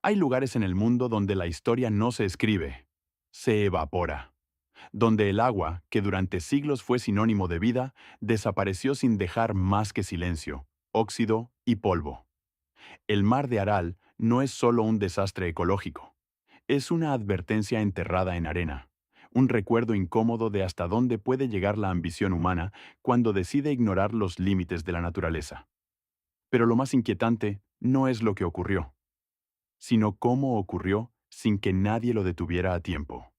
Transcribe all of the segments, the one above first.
Hay lugares en el mundo donde la historia no se escribe, se evapora, donde el agua, que durante siglos fue sinónimo de vida, desapareció sin dejar más que silencio, óxido y polvo. El mar de Aral no es solo un desastre ecológico, es una advertencia enterrada en arena, un recuerdo incómodo de hasta dónde puede llegar la ambición humana cuando decide ignorar los límites de la naturaleza. Pero lo más inquietante no es lo que ocurrió, sino cómo ocurrió sin que nadie lo detuviera a tiempo.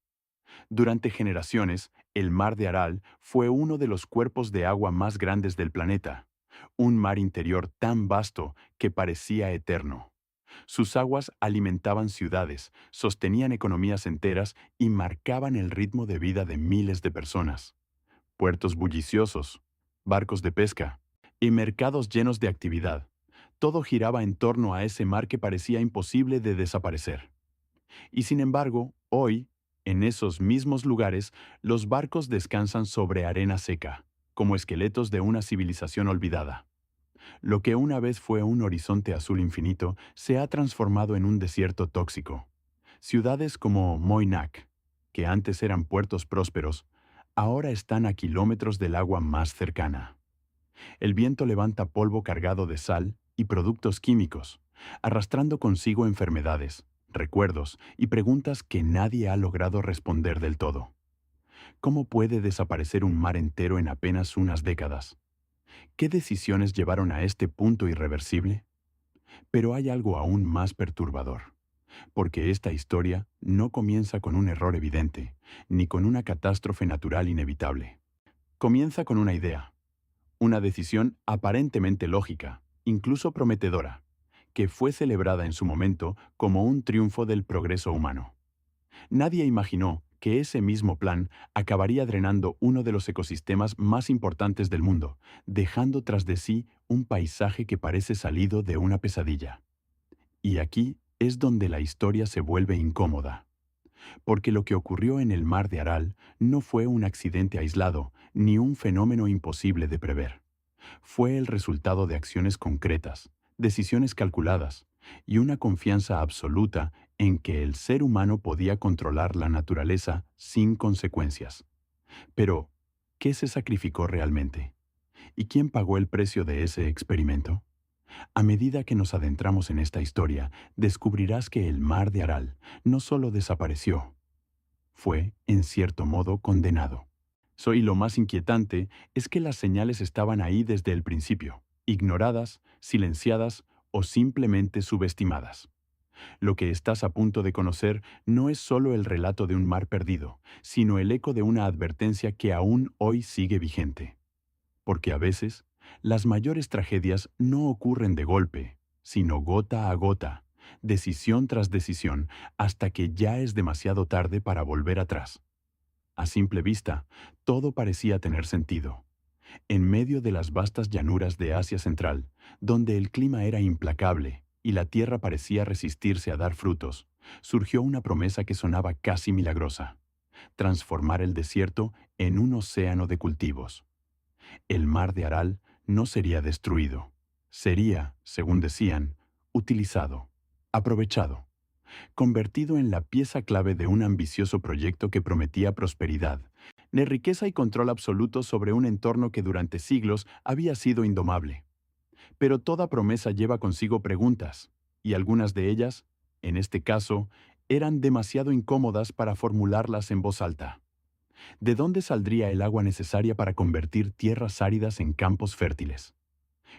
Durante generaciones, el mar de Aral fue uno de los cuerpos de agua más grandes del planeta, un mar interior tan vasto que parecía eterno. Sus aguas alimentaban ciudades, sostenían economías enteras y marcaban el ritmo de vida de miles de personas. Puertos bulliciosos, barcos de pesca y mercados llenos de actividad. Todo giraba en torno a ese mar que parecía imposible de desaparecer. Y sin embargo, hoy, en esos mismos lugares, los barcos descansan sobre arena seca, como esqueletos de una civilización olvidada. Lo que una vez fue un horizonte azul infinito se ha transformado en un desierto tóxico. Ciudades como Moynac, que antes eran puertos prósperos, ahora están a kilómetros del agua más cercana. El viento levanta polvo cargado de sal y productos químicos, arrastrando consigo enfermedades, recuerdos y preguntas que nadie ha logrado responder del todo. ¿Cómo puede desaparecer un mar entero en apenas unas décadas? ¿Qué decisiones llevaron a este punto irreversible? Pero hay algo aún más perturbador, porque esta historia no comienza con un error evidente, ni con una catástrofe natural inevitable. Comienza con una idea, una decisión aparentemente lógica, incluso prometedora, que fue celebrada en su momento como un triunfo del progreso humano. Nadie imaginó que ese mismo plan acabaría drenando uno de los ecosistemas más importantes del mundo, dejando tras de sí un paisaje que parece salido de una pesadilla. Y aquí es donde la historia se vuelve incómoda, porque lo que ocurrió en el mar de Aral no fue un accidente aislado ni un fenómeno imposible de prever. Fue el resultado de acciones concretas, decisiones calculadas y una confianza absoluta en que el ser humano podía controlar la naturaleza sin consecuencias. Pero, ¿qué se sacrificó realmente? ¿Y quién pagó el precio de ese experimento? A medida que nos adentramos en esta historia, descubrirás que el mar de Aral no solo desapareció, fue, en cierto modo, condenado. Y lo más inquietante es que las señales estaban ahí desde el principio, ignoradas, silenciadas o simplemente subestimadas. Lo que estás a punto de conocer no es solo el relato de un mar perdido, sino el eco de una advertencia que aún hoy sigue vigente. Porque a veces, las mayores tragedias no ocurren de golpe, sino gota a gota, decisión tras decisión, hasta que ya es demasiado tarde para volver atrás. A simple vista, todo parecía tener sentido. En medio de las vastas llanuras de Asia Central, donde el clima era implacable y la tierra parecía resistirse a dar frutos, surgió una promesa que sonaba casi milagrosa: transformar el desierto en un océano de cultivos. El mar de Aral no sería destruido. Sería, según decían, utilizado, aprovechado, convertido en la pieza clave de un ambicioso proyecto que prometía prosperidad, de riqueza y control absoluto sobre un entorno que durante siglos había sido indomable. Pero toda promesa lleva consigo preguntas, y algunas de ellas, en este caso, eran demasiado incómodas para formularlas en voz alta. ¿De dónde saldría el agua necesaria para convertir tierras áridas en campos fértiles?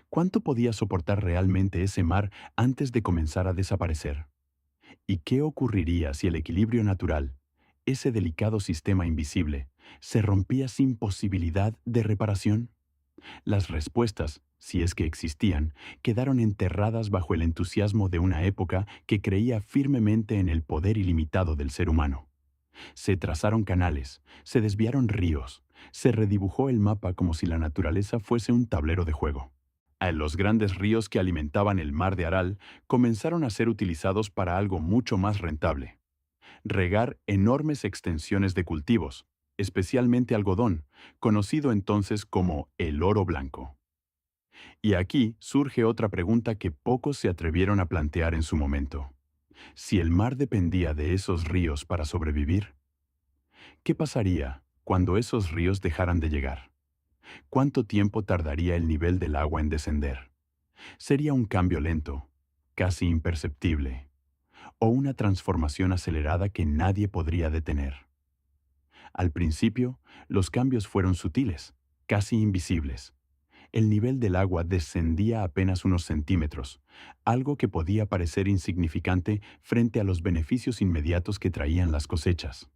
¿Cuánto podía soportar realmente ese mar antes de comenzar a desaparecer? ¿Y qué ocurriría si el equilibrio natural, ese delicado sistema invisible, se rompía sin posibilidad de reparación? Las respuestas, si es que existían, quedaron enterradas bajo el entusiasmo de una época que creía firmemente en el poder ilimitado del ser humano. Se trazaron canales, se desviaron ríos, se redibujó el mapa como si la naturaleza fuese un tablero de juego. Los grandes ríos que alimentaban el mar de Aral comenzaron a ser utilizados para algo mucho más rentable: regar enormes extensiones de cultivos, especialmente algodón, conocido entonces como el oro blanco. Y aquí surge otra pregunta que pocos se atrevieron a plantear en su momento. Si el mar dependía de esos ríos para sobrevivir, ¿qué pasaría cuando esos ríos dejaran de llegar? ¿Cuánto tiempo tardaría el nivel del agua en descender? ¿Sería un cambio lento, casi imperceptible, o una transformación acelerada que nadie podría detener? Al principio, los cambios fueron sutiles, casi invisibles. El nivel del agua descendía apenas unos centímetros, algo que podía parecer insignificante frente a los beneficios inmediatos que traían las cosechas.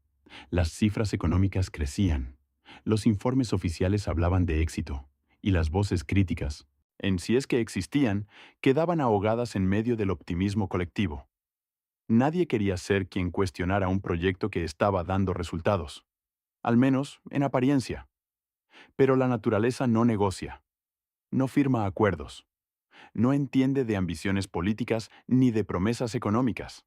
Las cifras económicas crecían. Los informes oficiales hablaban de éxito, y las voces críticas, en si es que existían, quedaban ahogadas en medio del optimismo colectivo. Nadie quería ser quien cuestionara un proyecto que estaba dando resultados, al menos en apariencia. Pero la naturaleza no negocia, no firma acuerdos, no entiende de ambiciones políticas ni de promesas económicas.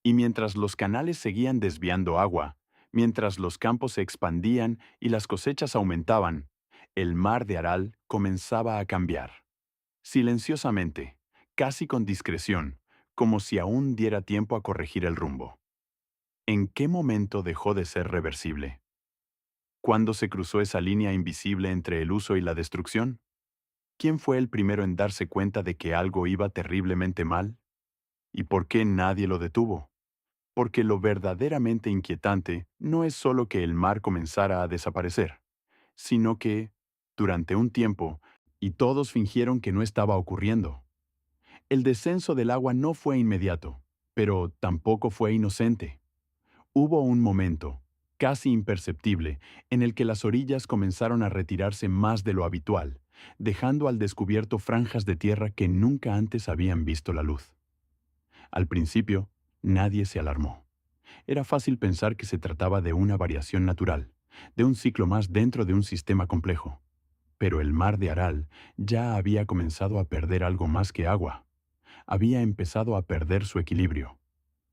Y mientras los canales seguían desviando agua, mientras los campos se expandían y las cosechas aumentaban, el mar de Aral comenzaba a cambiar. Silenciosamente, casi con discreción, como si aún diera tiempo a corregir el rumbo. ¿En qué momento dejó de ser reversible? ¿Cuándo se cruzó esa línea invisible entre el uso y la destrucción? ¿Quién fue el primero en darse cuenta de que algo iba terriblemente mal? ¿Y por qué nadie lo detuvo? Porque lo verdaderamente inquietante no es solo que el mar comenzara a desaparecer, sino que, durante un tiempo, y todos fingieron que no estaba ocurriendo. El descenso del agua no fue inmediato, pero tampoco fue inocente. Hubo un momento, casi imperceptible, en el que las orillas comenzaron a retirarse más de lo habitual, dejando al descubierto franjas de tierra que nunca antes habían visto la luz. Al principio, nadie se alarmó. Era fácil pensar que se trataba de una variación natural, de un ciclo más dentro de un sistema complejo. Pero el mar de Aral ya había comenzado a perder algo más que agua. Había empezado a perder su equilibrio.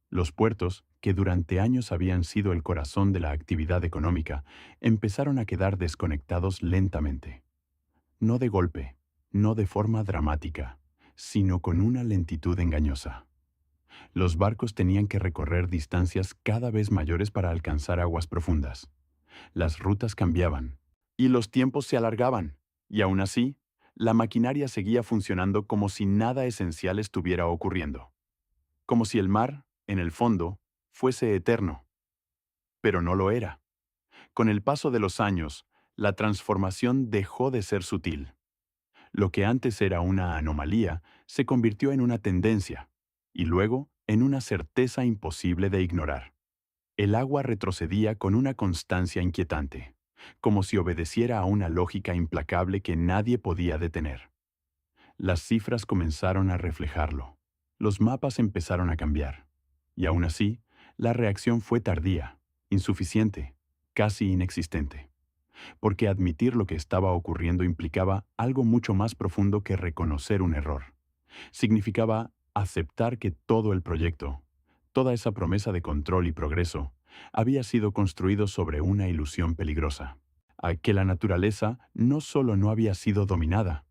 Los puertos, que durante años habían sido el corazón de la actividad económica, empezaron a quedar desconectados lentamente. No de golpe, no de forma dramática, sino con una lentitud engañosa. Los barcos tenían que recorrer distancias cada vez mayores para alcanzar aguas profundas. Las rutas cambiaban, y los tiempos se alargaban, y aún así, la maquinaria seguía funcionando como si nada esencial estuviera ocurriendo. Como si el mar, en el fondo, fuese eterno. Pero no lo era. Con el paso de los años, la transformación dejó de ser sutil. Lo que antes era una anomalía se convirtió en una tendencia, y luego en una certeza imposible de ignorar. El agua retrocedía con una constancia inquietante, como si obedeciera a una lógica implacable que nadie podía detener. Las cifras comenzaron a reflejarlo. Los mapas empezaron a cambiar. Y aún así, la reacción fue tardía, insuficiente, casi inexistente. Porque admitir lo que estaba ocurriendo implicaba algo mucho más profundo que reconocer un error. Significaba aceptar que todo el proyecto, toda esa promesa de control y progreso, había sido construido sobre una ilusión peligrosa. A que la naturaleza no solo no había sido dominada,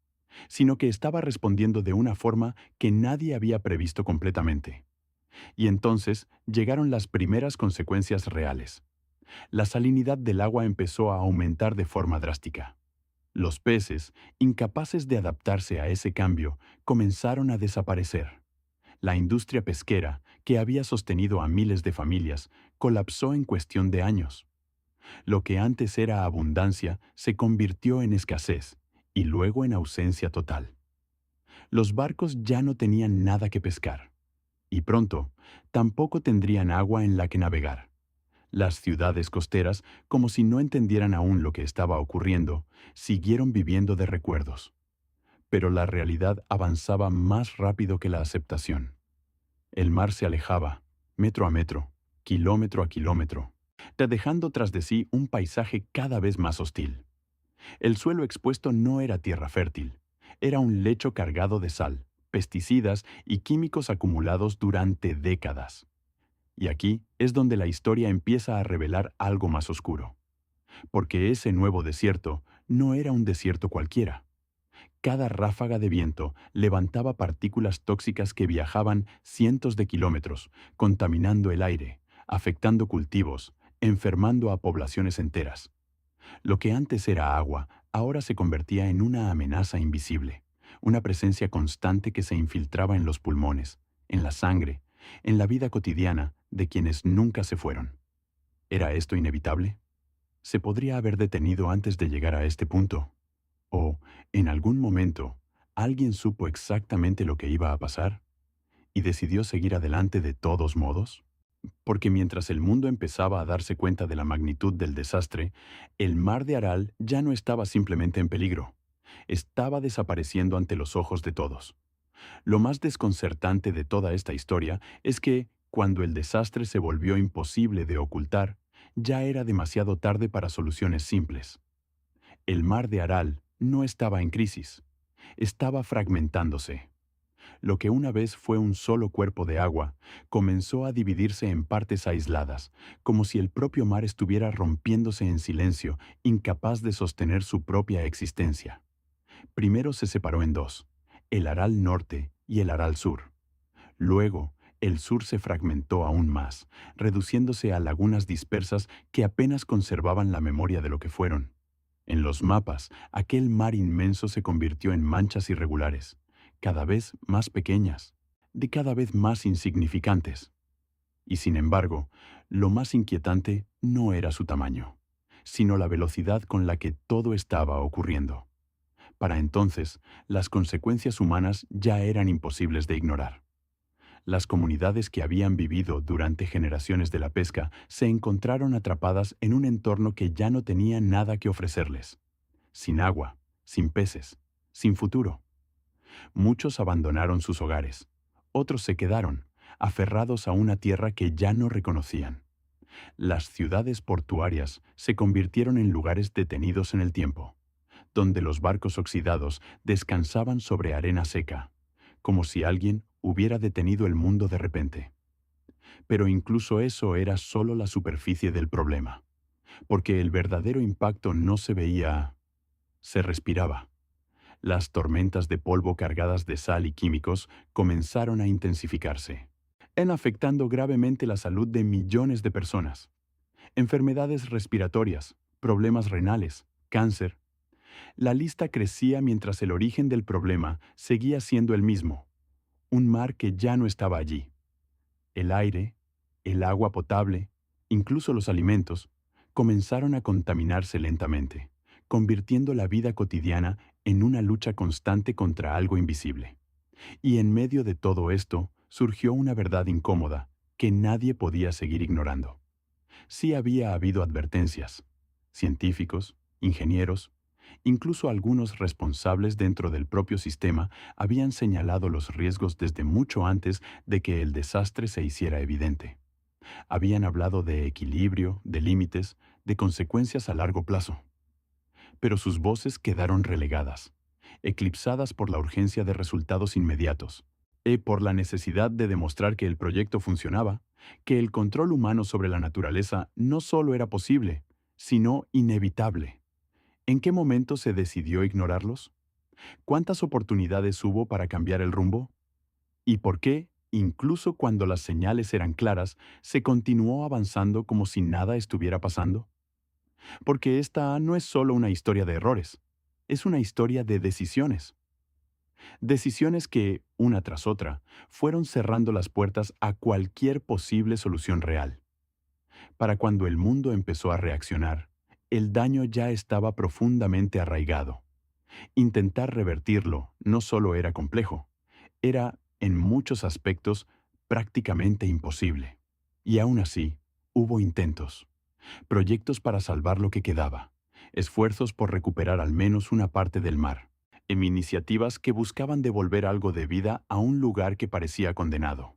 sino que estaba respondiendo de una forma que nadie había previsto completamente. Y entonces llegaron las primeras consecuencias reales. La salinidad del agua empezó a aumentar de forma drástica. Los peces, incapaces de adaptarse a ese cambio, comenzaron a desaparecer. La industria pesquera, que había sostenido a miles de familias, colapsó en cuestión de años. Lo que antes era abundancia se convirtió en escasez y luego en ausencia total. Los barcos ya no tenían nada que pescar y pronto tampoco tendrían agua en la que navegar. Las ciudades costeras, como si no entendieran aún lo que estaba ocurriendo, siguieron viviendo de recuerdos. Pero la realidad avanzaba más rápido que la aceptación. El mar se alejaba, metro a metro, kilómetro a kilómetro, dejando tras de sí un paisaje cada vez más hostil. El suelo expuesto no era tierra fértil, era un lecho cargado de sal, pesticidas y químicos acumulados durante décadas. Y aquí es donde la historia empieza a revelar algo más oscuro. Porque ese nuevo desierto no era un desierto cualquiera. Cada ráfaga de viento levantaba partículas tóxicas que viajaban cientos de kilómetros, contaminando el aire, afectando cultivos, enfermando a poblaciones enteras. Lo que antes era agua, ahora se convertía en una amenaza invisible, una presencia constante que se infiltraba en los pulmones, en la sangre, en la vida cotidiana de quienes nunca se fueron. ¿Era esto inevitable? ¿Se podría haber detenido antes de llegar a este punto? ¿O, en algún momento, alguien supo exactamente lo que iba a pasar y decidió seguir adelante de todos modos? Porque mientras el mundo empezaba a darse cuenta de la magnitud del desastre, el mar de Aral ya no estaba simplemente en peligro. Estaba desapareciendo ante los ojos de todos. Lo más desconcertante de toda esta historia es que, cuando el desastre se volvió imposible de ocultar, ya era demasiado tarde para soluciones simples. El mar de Aral no estaba en crisis, estaba fragmentándose. Lo que una vez fue un solo cuerpo de agua, comenzó a dividirse en partes aisladas, como si el propio mar estuviera rompiéndose en silencio, incapaz de sostener su propia existencia. Primero se separó en dos, el Aral Norte y el Aral Sur. Luego, el sur se fragmentó aún más, reduciéndose a lagunas dispersas que apenas conservaban la memoria de lo que fueron. En los mapas, aquel mar inmenso se convirtió en manchas irregulares, cada vez más pequeñas, de cada vez más insignificantes. Y sin embargo, lo más inquietante no era su tamaño, sino la velocidad con la que todo estaba ocurriendo. Para entonces, las consecuencias humanas ya eran imposibles de ignorar. Las comunidades que habían vivido durante generaciones de la pesca se encontraron atrapadas en un entorno que ya no tenía nada que ofrecerles. Sin agua, sin peces, sin futuro. Muchos abandonaron sus hogares. Otros se quedaron, aferrados a una tierra que ya no reconocían. Las ciudades portuarias se convirtieron en lugares detenidos en el tiempo, donde los barcos oxidados descansaban sobre arena seca, como si alguien hubiera detenido el mundo de repente. Pero incluso eso era solo la superficie del problema, porque el verdadero impacto no se veía, se respiraba. Las tormentas de polvo cargadas de sal y químicos comenzaron a intensificarse, afectando gravemente la salud de millones de personas. Enfermedades respiratorias, problemas renales, cáncer. La lista crecía mientras el origen del problema seguía siendo el mismo: un mar que ya no estaba allí. El aire, el agua potable, incluso los alimentos, comenzaron a contaminarse lentamente, convirtiendo la vida cotidiana en una lucha constante contra algo invisible. Y en medio de todo esto surgió una verdad incómoda que nadie podía seguir ignorando. Sí había habido advertencias. Científicos, ingenieros, incluso algunos responsables dentro del propio sistema habían señalado los riesgos desde mucho antes de que el desastre se hiciera evidente. Habían hablado de equilibrio, de límites, de consecuencias a largo plazo. Pero sus voces quedaron relegadas, eclipsadas por la urgencia de resultados inmediatos, por la necesidad de demostrar que el proyecto funcionaba, que el control humano sobre la naturaleza no solo era posible, sino inevitable. ¿En qué momento se decidió ignorarlos? ¿Cuántas oportunidades hubo para cambiar el rumbo? ¿Y por qué, incluso cuando las señales eran claras, se continuó avanzando como si nada estuviera pasando? Porque esta no es solo una historia de errores, es una historia de decisiones. Decisiones que, una tras otra, fueron cerrando las puertas a cualquier posible solución real. Para cuando el mundo empezó a reaccionar, el daño ya estaba profundamente arraigado. Intentar revertirlo no solo era complejo, era, en muchos aspectos, prácticamente imposible. Y aún así, hubo intentos, proyectos para salvar lo que quedaba, esfuerzos por recuperar al menos una parte del mar, iniciativas que buscaban devolver algo de vida a un lugar que parecía condenado.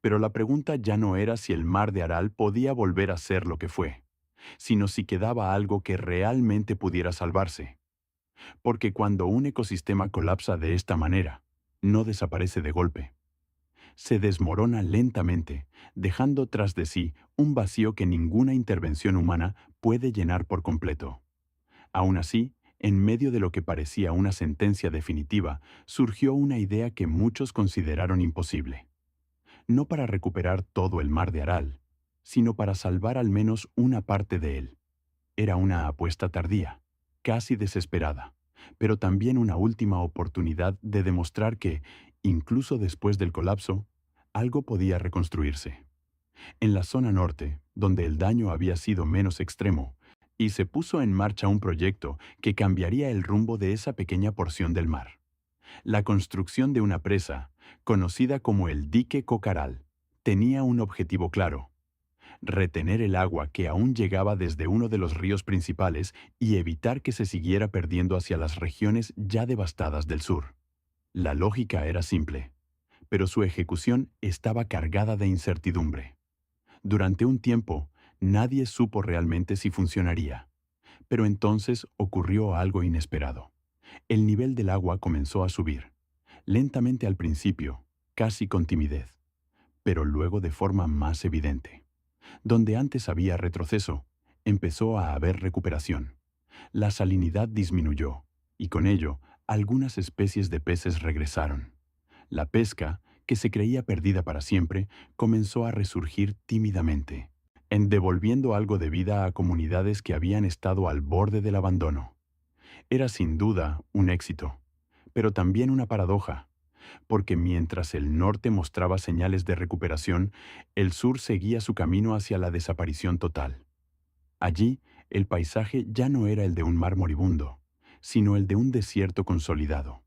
Pero la pregunta ya no era si el mar de Aral podía volver a ser lo que fue, sino si quedaba algo que realmente pudiera salvarse. Porque cuando un ecosistema colapsa de esta manera, no desaparece de golpe. Se desmorona lentamente, dejando tras de sí un vacío que ninguna intervención humana puede llenar por completo. Aún así, En medio de lo que parecía una sentencia definitiva, surgió una idea que muchos consideraron imposible. No para recuperar todo el mar de Aral, sino para salvar al menos una parte de él. Era una apuesta tardía, casi desesperada, pero también una última oportunidad de demostrar que, incluso después del colapso, algo podía reconstruirse. En la zona norte, donde el daño había sido menos extremo, y se puso en marcha un proyecto que cambiaría el rumbo de esa pequeña porción del mar. La construcción de una presa, conocida como el dique Cocaral, tenía un objetivo claro: retener el agua que aún llegaba desde uno de los ríos principales y evitar que se siguiera perdiendo hacia las regiones ya devastadas del sur. La lógica era simple, pero su ejecución estaba cargada de incertidumbre. Durante un tiempo, nadie supo realmente si funcionaría. Pero entonces ocurrió algo inesperado. El nivel del agua comenzó a subir, lentamente al principio, casi con timidez, pero luego de forma más evidente. Donde antes había retroceso, empezó a haber recuperación. La salinidad disminuyó, y con ello, algunas especies de peces regresaron. La pesca, que se creía perdida para siempre, comenzó a resurgir tímidamente, en devolviendo algo de vida a comunidades que habían estado al borde del abandono. Era sin duda un éxito, pero también una paradoja, porque mientras el norte mostraba señales de recuperación, el sur seguía su camino hacia la desaparición total. Allí, el paisaje ya no era el de un mar moribundo, sino el de un desierto consolidado.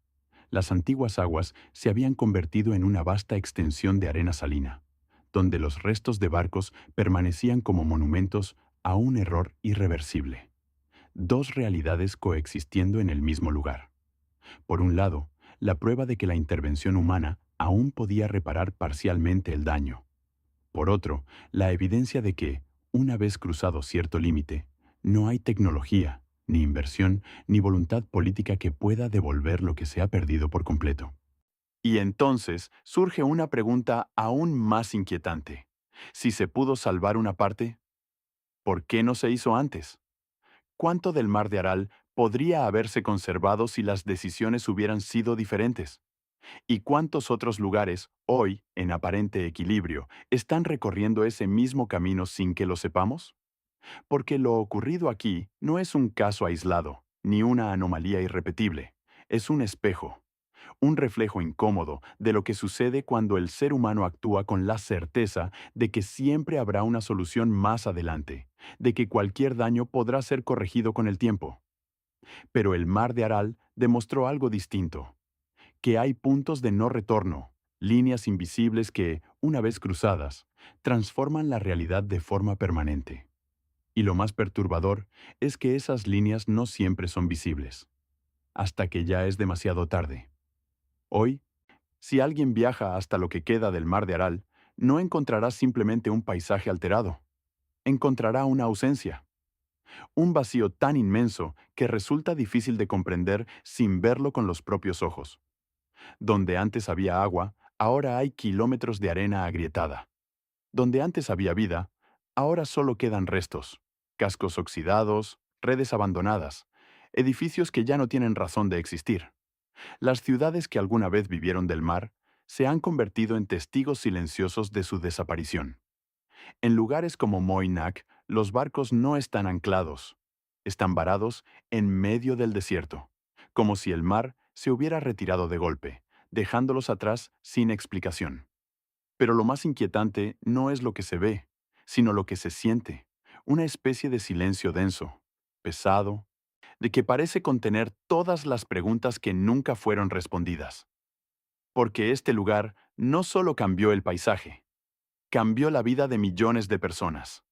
Las antiguas aguas se habían convertido en una vasta extensión de arena salina, donde los restos de barcos permanecían como monumentos a un error irreversible. Dos realidades coexistiendo en el mismo lugar. Por un lado, la prueba de que la intervención humana aún podía reparar parcialmente el daño. Por otro, la evidencia de que, una vez cruzado cierto límite, no hay tecnología, ni inversión, ni voluntad política que pueda devolver lo que se ha perdido por completo. Y entonces surge una pregunta aún más inquietante. Si se pudo salvar una parte, ¿por qué no se hizo antes? ¿Cuánto del mar de Aral podría haberse conservado si las decisiones hubieran sido diferentes? ¿Y cuántos otros lugares, hoy, en aparente equilibrio, están recorriendo ese mismo camino sin que lo sepamos? Porque lo ocurrido aquí no es un caso aislado, ni una anomalía irrepetible. Es un espejo, un reflejo incómodo de lo que sucede cuando el ser humano actúa con la certeza de que siempre habrá una solución más adelante, de que cualquier daño podrá ser corregido con el tiempo. Pero el mar de Aral demostró algo distinto: que hay puntos de no retorno, líneas invisibles que, una vez cruzadas, transforman la realidad de forma permanente. Y lo más perturbador es que esas líneas no siempre son visibles, hasta que ya es demasiado tarde. Hoy, si alguien viaja hasta lo que queda del mar de Aral, no encontrará simplemente un paisaje alterado, encontrará una ausencia, un vacío tan inmenso que resulta difícil de comprender sin verlo con los propios ojos. Donde antes había agua, ahora hay kilómetros de arena agrietada. Donde antes había vida, ahora solo quedan restos, cascos oxidados, redes abandonadas, edificios que ya no tienen razón de existir. Las ciudades que alguna vez vivieron del mar se han convertido en testigos silenciosos de su desaparición. En lugares como Moynac, los barcos no están anclados, están varados en medio del desierto, como si el mar se hubiera retirado de golpe, dejándolos atrás sin explicación. Pero lo más inquietante no es lo que se ve, sino lo que se siente, una especie de silencio denso, pesado, de que parece contener todas las preguntas que nunca fueron respondidas. Porque este lugar no solo cambió el paisaje, cambió la vida de millones de personas.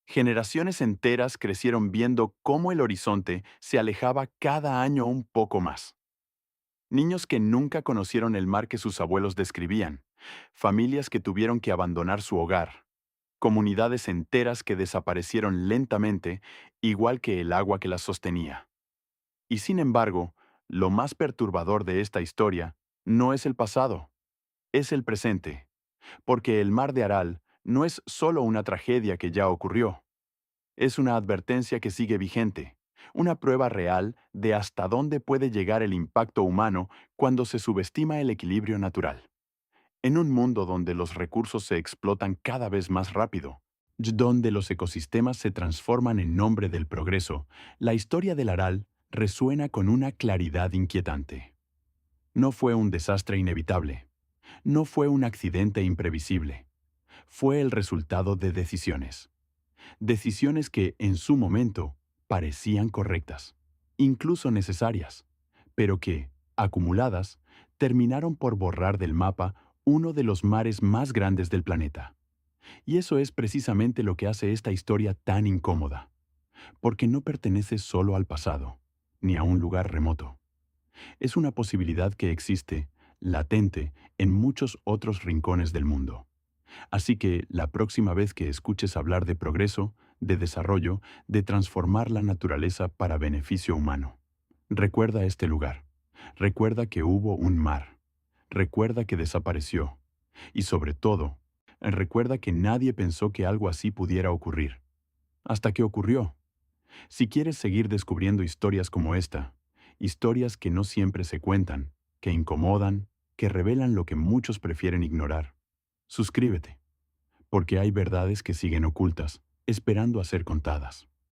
Generaciones enteras crecieron viendo cómo el horizonte se alejaba cada año un poco más. Niños que nunca conocieron el mar que sus abuelos describían, familias que tuvieron que abandonar su hogar, comunidades enteras que desaparecieron lentamente, igual que el agua que las sostenía. Y sin embargo, lo más perturbador de esta historia no es el pasado, es el presente, porque el mar de Aral no es solo una tragedia que ya ocurrió, es una advertencia que sigue vigente, Una prueba real de hasta dónde puede llegar el impacto humano cuando se subestima el equilibrio natural. En un mundo donde los recursos se explotan cada vez más rápido, donde los ecosistemas se transforman en nombre del progreso, la historia del Aral resuena con una claridad inquietante. No fue un desastre inevitable, no fue un accidente imprevisible, fue el resultado de decisiones. Decisiones que, en su momento, parecían correctas, incluso necesarias, pero que, acumuladas, terminaron por borrar del mapa uno de los mares más grandes del planeta. Y eso es precisamente lo que hace esta historia tan incómoda, porque no pertenece solo al pasado, ni a un lugar remoto. Es una posibilidad que existe, latente, en muchos otros rincones del mundo. Así que la próxima vez que escuches hablar de progreso, de desarrollo, de transformar la naturaleza para beneficio humano, recuerda este lugar. Recuerda que hubo un mar. Recuerda que desapareció. Y sobre todo, recuerda que nadie pensó que algo así pudiera ocurrir. Hasta que ocurrió. Si quieres seguir descubriendo historias como esta, historias que no siempre se cuentan, que incomodan, que revelan lo que muchos prefieren ignorar, suscríbete, porque hay verdades que siguen ocultas, esperando a ser contadas.